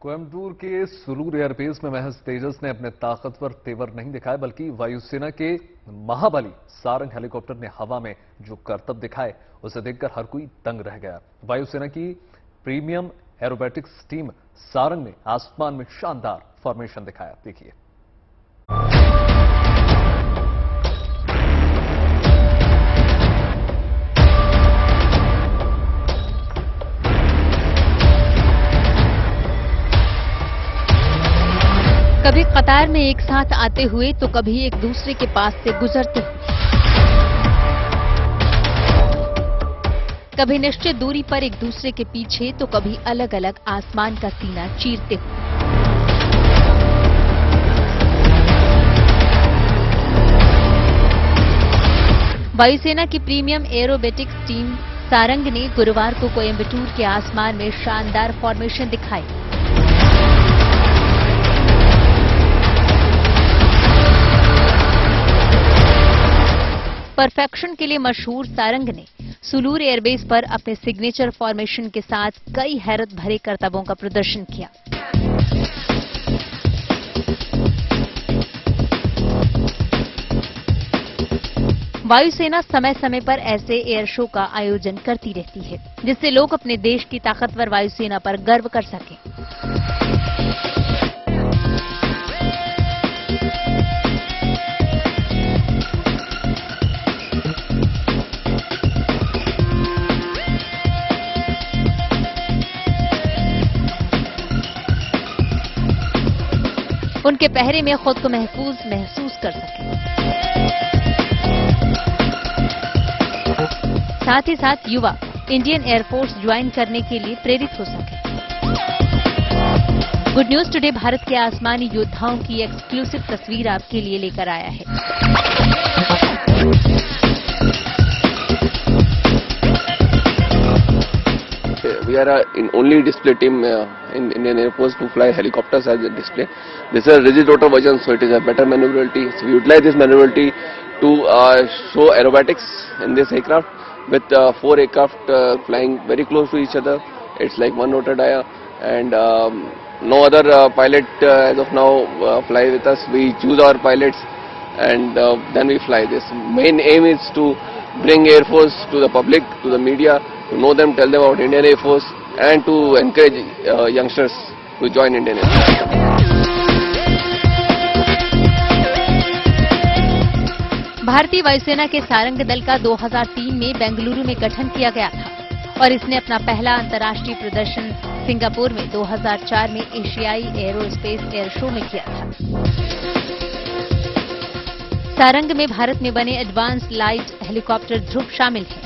कोयम्बटूर के सुलूर एयरबेस में महज तेजस ने अपने ताकतवर तेवर नहीं दिखाए, बल्कि वायुसेना के महाबली सारंग हेलीकॉप्टर ने हवा में जो करतब दिखाए उसे देखकर हर कोई दंग रह गया। वायुसेना की प्रीमियम एरोबेटिक्स टीम सारंग ने आसमान में शानदार फॉर्मेशन दिखाया। देखिए। कभी कतार में एक साथ आते हुए तो कभी एक दूसरे के पास से गुजरते हुए, कभी निश्चित दूरी पर एक दूसरे के पीछे तो कभी अलग अलग आसमान का सीना चीरते हुए। वायुसेना की प्रीमियम एरोबेटिक्स टीम सारंग ने गुरुवार को कोयम्बटूर के आसमान में शानदार फॉर्मेशन दिखाई। परफेक्शन के लिए मशहूर सारंग ने सुलूर एयरबेस पर अपने सिग्नेचर फॉर्मेशन के साथ कई हैरत भरे करतबों का प्रदर्शन किया। वायुसेना समय समय पर ऐसे एयर शो का आयोजन करती रहती है, जिससे लोग अपने देश की ताकतवर वायुसेना पर गर्व कर सकें। उनके पहरे में खुद को महसूस कर सकें। साथ ही साथ युवा इंडियन एयरफोर्स ज्वाइन करने के लिए प्रेरित हो सके। गुड न्यूज टुडे भारत के आसमानी योद्धाओं की एक्सक्लूसिव तस्वीर आपके लिए लेकर आया है। We are in only display team in Indian Air Force to fly helicopters as a display. This is a rigid rotor version, so it is a better maneuverability. So we utilize this maneuverability to show aerobatics in this aircraft with 4 aircraft flying very close to each other. It's like one rotor dia, and no other pilot as of now fly with us. We choose our pilots and then we fly. This main aim is to bring Air Force to the public, to the media, to know them, tell them about Indian Air Force, and to encourage youngsters to join Indian Air Force. भारतीय वायुसेना के सारंग दल का 2003 में बेंगलुरु में गठन किया गया था और इसने अपना पहला अंतर्राष्ट्रीय प्रदर्शन सिंगापुर में 2004 में एशियाई एरोस्पेस एयर शो में किया था। सारंग में भारत में बने एडवांस लाइट हेलीकॉप्टर ध्रुव शामिल है।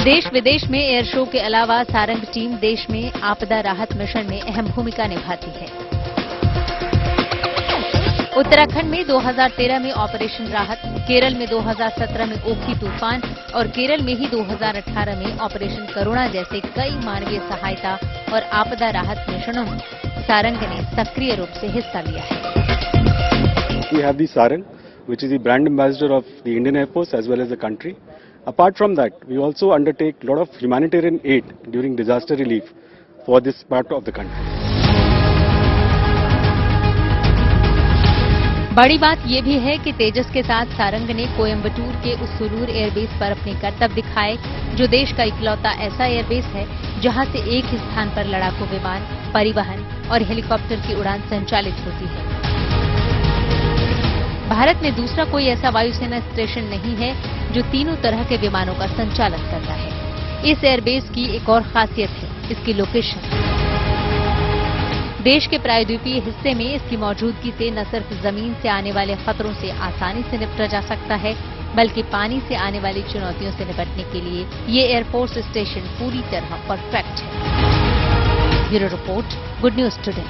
देश विदेश में एयर शो के अलावा सारंग टीम देश में आपदा राहत मिशन में अहम भूमिका निभाती है। उत्तराखंड में 2013 में ऑपरेशन राहत, केरल में 2017 में ओखी तूफान और केरल में ही 2018 में ऑपरेशन करुणा जैसे कई मानवीय सहायता और आपदा राहत मिशनों में सारंग ने सक्रिय रूप से हिस्सा लिया है। We have the Sarang, which is the brand ambassador of the Indian Air Force as well as the country. Apart from that, we also undertake a lot of humanitarian aid during disaster relief for this part of the country. बड़ी बात यह भी है कि तेजस के साथ सारंग ने कोयम्बटूर के उस सुलूर एयरबेस पर अपने करतब दिखाए, जो देश का इकलौता ऐसा एयरबेस है जहां से एक ही स्थान पर लड़ाकू विमान, परिवहन और हेलीकॉप्टर की उड़ान संचालित होती है। भारत में दूसरा कोई ऐसा वायुसेना स्टेशन नहीं है जो तीनों तरह के विमानों का संचालन करता है। इस एयरबेस की एक और खासियत है इसकी लोकेशन। देश के प्रायद्वीपीय हिस्से में इसकी मौजूदगी से न सिर्फ जमीन से आने वाले खतरों से आसानी से निपटा जा सकता है, बल्कि पानी से आने वाली चुनौतियों से निपटने के लिए ये एयरफोर्स स्टेशन पूरी तरह परफेक्ट है। Bureau report, good news today.